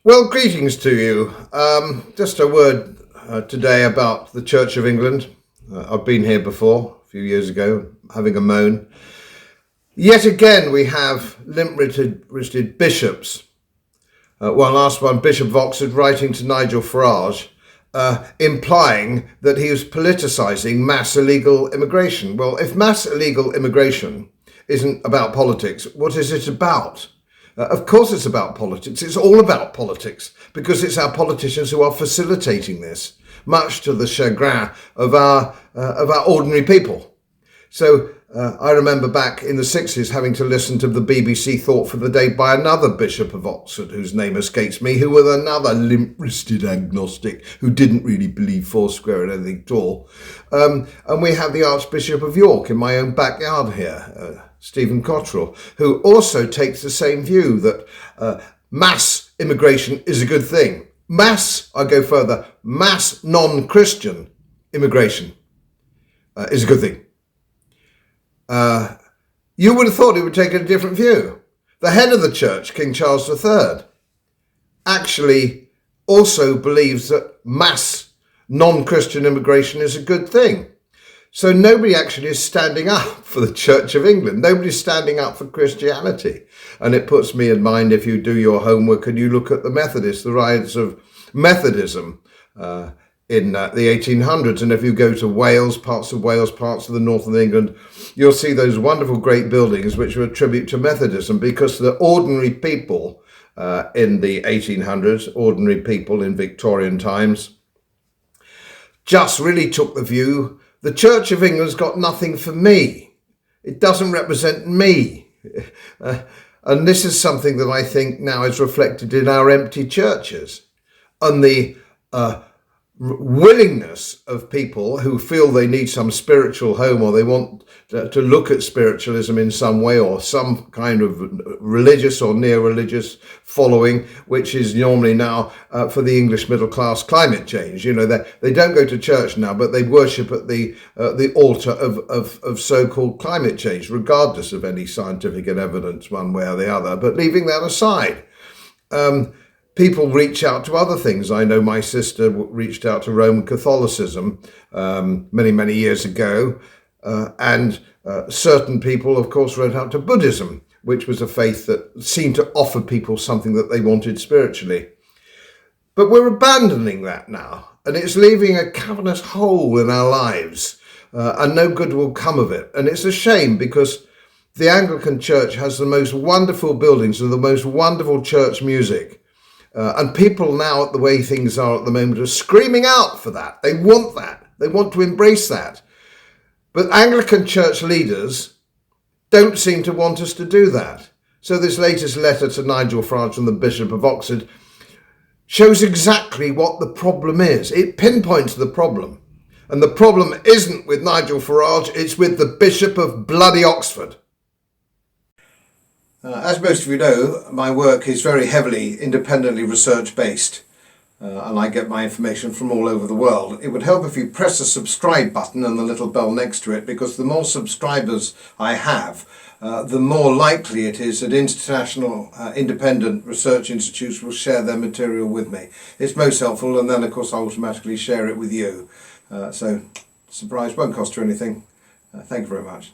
Well, greetings to you. Just a word today about the Church of England. I've been here before, a few years ago, having a moan. Yet again, we have limp-wristed bishops. One last one, Bishop of Oxford, writing to Nigel Farage, implying that he was politicising mass illegal immigration. Well, if mass illegal immigration isn't about politics, what is it about? Of course it's about politics. It's all about politics because it's our politicians who are facilitating this, much to the chagrin of our ordinary people. So I remember back in the 60s having to listen to the BBC Thought for the Day by another Bishop of Oxford, whose name escapes me, who was another limp-wristed agnostic who didn't really believe Foursquare and anything at all. And we have the Archbishop of York in my own backyard here, Stephen Cottrell, who also takes the same view that mass immigration is a good thing. I go further, mass non-Christian immigration is a good thing. You would have thought he would take a different view. The head of the church, King Charles III, actually also believes that mass non-Christian immigration is a good thing. So nobody actually is standing up for the Church of England. Nobody's standing up for Christianity. And it puts me in mind, if you do your homework and you look at the Methodists, the rise of Methodism in the 1800s. And if you go to Wales, parts of the north of England, you'll see those wonderful great buildings which were a tribute to Methodism, because the ordinary people in the 1800s, ordinary people in Victorian times, just really took the view, the Church of England's got nothing for me. It doesn't represent me. And this is something that I think now is reflected in our empty churches, and the willingness of people who feel they need some spiritual home, or they want to look at spiritualism in some way, or some kind of religious or near-religious following, which is normally now for the English middle class climate change. You know, they don't go to church now, but they worship at the altar of so-called climate change, regardless of any scientific evidence one way or the other. But leaving that aside, people reach out to other things. I know my sister reached out to Roman Catholicism many, many years ago. And certain people, of course, went out to Buddhism, which was a faith that seemed to offer people something that they wanted spiritually. But we're abandoning that now, and it's leaving a cavernous hole in our lives, and no good will come of it. And it's a shame, because the Anglican Church has the most wonderful buildings and the most wonderful church music. And people now, at the way things are at the moment, are screaming out for that. They want that. They want to embrace that. But Anglican Church leaders don't seem to want us to do that. So this latest letter to Nigel Farage from the Bishop of Oxford shows exactly what the problem is. It pinpoints the problem. And the problem isn't with Nigel Farage, it's with the Bishop of bloody Oxford. As most of you know, my work is very heavily independently research-based, and I get my information from all over the world. It would help if you press the subscribe button and the little bell next to it, because the more subscribers I have, the more likely it is that international independent research institutes will share their material with me. It's most helpful, and then of course I automatically share it with you. So, surprise, won't cost you anything. Thank you very much.